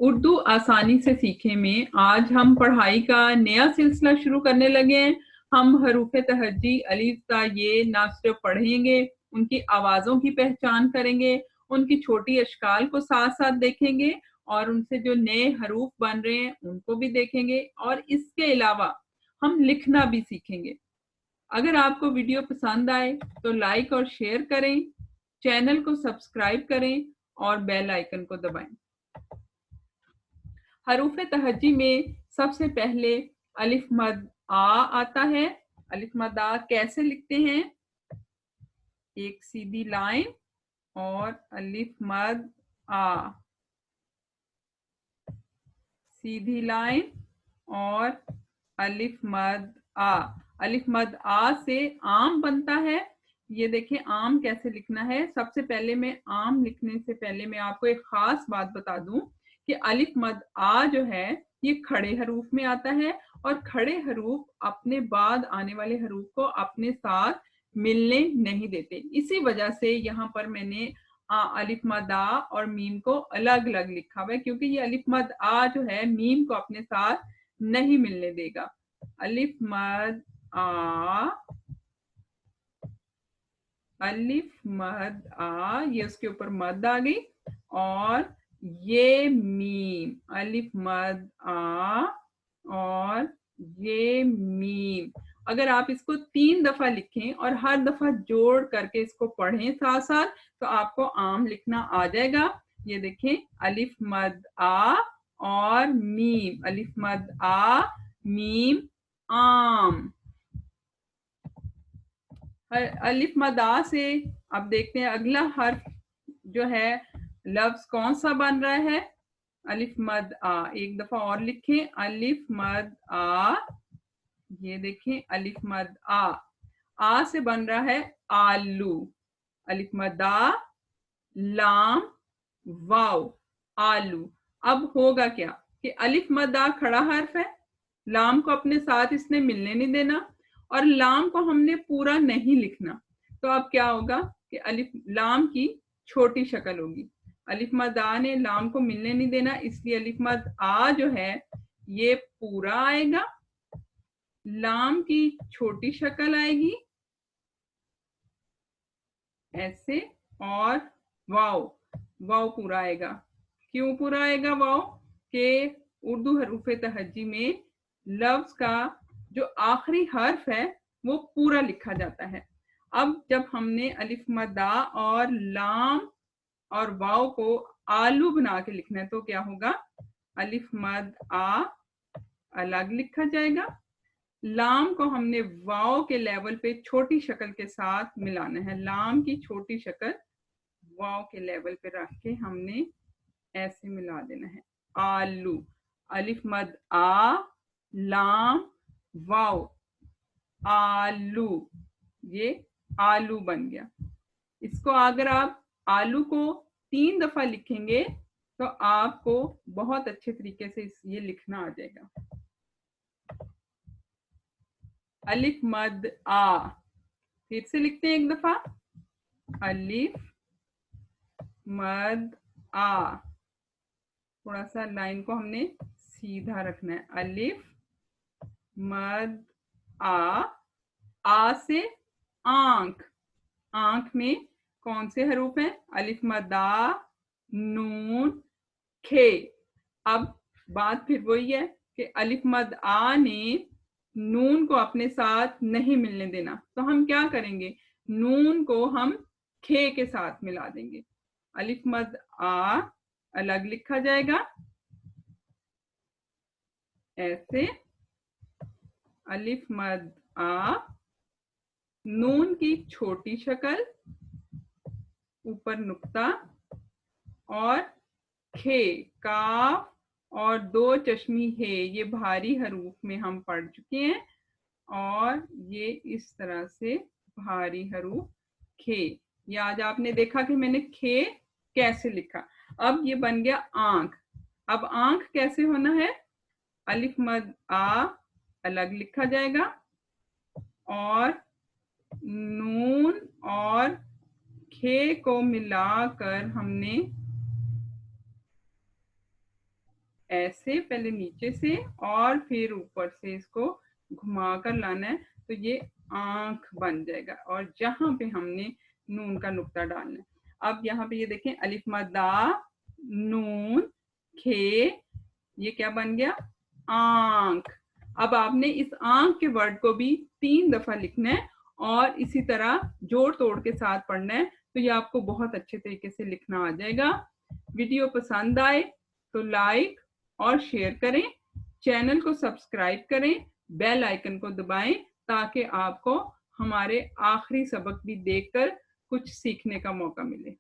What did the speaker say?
उर्दू आसानी से सीखे में आज हम पढ़ाई का नया सिलसिला शुरू करने लगे हैं। हम हरूफ तहज्जी अलिफ ता ये ना सिर्फ पढ़ेंगे, उनकी आवाजों की पहचान करेंगे, उनकी छोटी अशकाल को साथ साथ देखेंगे और उनसे जो नए हरूफ बन रहे हैं उनको भी देखेंगे और इसके अलावा हम लिखना भी सीखेंगे। अगर आपको वीडियो पसंद आए तो लाइक और शेयर करें, चैनल को सब्सक्राइब करें और बेल आइकन को दबाएं। हरूफ तहज्जी में सबसे पहले अलिफ मद आ आता है। अलिफ मद आ कैसे लिखते हैं? एक सीधी लाइन और अलिफ मद आ, सीधी लाइन और अलिफ मद आ। अलिफ मद आ से आम बनता है। ये देखिए आम कैसे लिखना है। सबसे पहले मैं आम लिखने से पहले मैं आपको एक खास बात बता दूं कि अलिफ मद आ जो है ये खड़े हरूफ में आता है और खड़े हरूफ अपने बाद आने वाले हरूफ को अपने साथ मिलने नहीं देते। इसी वजह से यहाँ पर मैंने अलिफ मद आ और मीम को अलग अलग लिखा हुआ है, क्योंकि ये अलिफ मद आ जो है मीम को अपने साथ नहीं मिलने देगा। अलिफ मद आ, अलिफ मद आ, ये उसके ऊपर मद आ गई और ये मीम, अलिफ मद आ और ये मीम। अगर आप इसको 3 दफा लिखें और हर दफा जोड़ करके इसको पढ़ें साथ साथ तो आपको आम लिखना आ जाएगा। ये देखें अलिफ मद आ और मीम, अलिफ मद आ मीम आम। अलिफ मद आ से अब देखते हैं अगला हर्फ जो है लफ्ज कौन सा बन रहा है। अलिफ मद आ, एक दफा और लिखें अलिफ मद आ। ये देखें अलिफ मद आ से बन रहा है आलू। अलिफ मद आ लाम वाव आलू। अब होगा क्या कि अलिफ मद आ खड़ा हर्फ है, लाम को अपने साथ इसने मिलने नहीं देना और लाम को हमने पूरा नहीं लिखना। तो अब क्या होगा कि अलिफ लाम की छोटी शक्ल होगी। अलिफ मद आ ने लाम को मिलने नहीं देना, इसलिए अलिफ मद आ जो है ये पूरा आएगा, लाम की छोटी शक्ल आएगी ऐसे और वाव, वाव पूरा आएगा। क्यों पूरा आएगा वाव? के उर्दू हरूफ तहज्जी में लफ्ज का जो आखिरी हर्फ है वो पूरा लिखा जाता है। अब जब हमने अलिफ मद आ और लाम और वाव को आलू बना के लिखना है तो क्या होगा? अलिफ मद आ अलग लिखा जाएगा, लाम को हमने वाव के लेवल पे छोटी शक्ल के साथ मिलाना है। लाम की छोटी शक्ल वाव के लेवल पे रख के हमने ऐसे मिला देना है आलू। अलिफ मद आ लाम वाव आलू, ये आलू बन गया। इसको अगर आप आलू को 3 दफा लिखेंगे तो आपको बहुत अच्छे तरीके से ये लिखना आ जाएगा। अलिफ मद आ, फिर से लिखते हैं एक दफा अलिफ मद आ। थोड़ा सा लाइन को हमने सीधा रखना है। अलिफ मद आ से आंख, आंख में कौन से हरूफ हैं? अलिफ मद आ नून खे। अब बात फिर वही है कि अलिफ मद आ ने नून को अपने साथ नहीं मिलने देना, तो हम क्या करेंगे? नून को हम खे के साथ मिला देंगे। अलिफ मद आ अलग लिखा जाएगा ऐसे, अलिफ मद आ नून की छोटी शक्ल ऊपर नुक्ता और खे काफ और 2 चश्मी है, ये भारी हरूफ में हम पढ़ चुके हैं और ये इस तरह से भारी हरूफ खे। ये आज आपने देखा कि मैंने खे कैसे लिखा। अब ये बन गया आंख। अब आंख कैसे होना है? अलिफ मद आ अलग लिखा जाएगा और नून और खे को मिलाकर हमने ऐसे पहले नीचे से और फिर ऊपर से इसको घुमा कर लाना है, तो ये आंख बन जाएगा। और जहां पे हमने नून का नुक्ता डालना है, अब यहाँ पे ये देखें अलिफ मद्दा नून खे, ये क्या बन गया? आंख। अब आपने इस आंख के वर्ड को भी 3 दफा लिखना है और इसी तरह जोड़ तोड़ के साथ पढ़ना है, तो ये आपको बहुत अच्छे तरीके से लिखना आ जाएगा। वीडियो पसंद आए तो लाइक और शेयर करें, चैनल को सब्सक्राइब करें, बेल आइकन को दबाएं ताकि आपको हमारे आखिरी सबक भी देखकर कुछ सीखने का मौका मिले।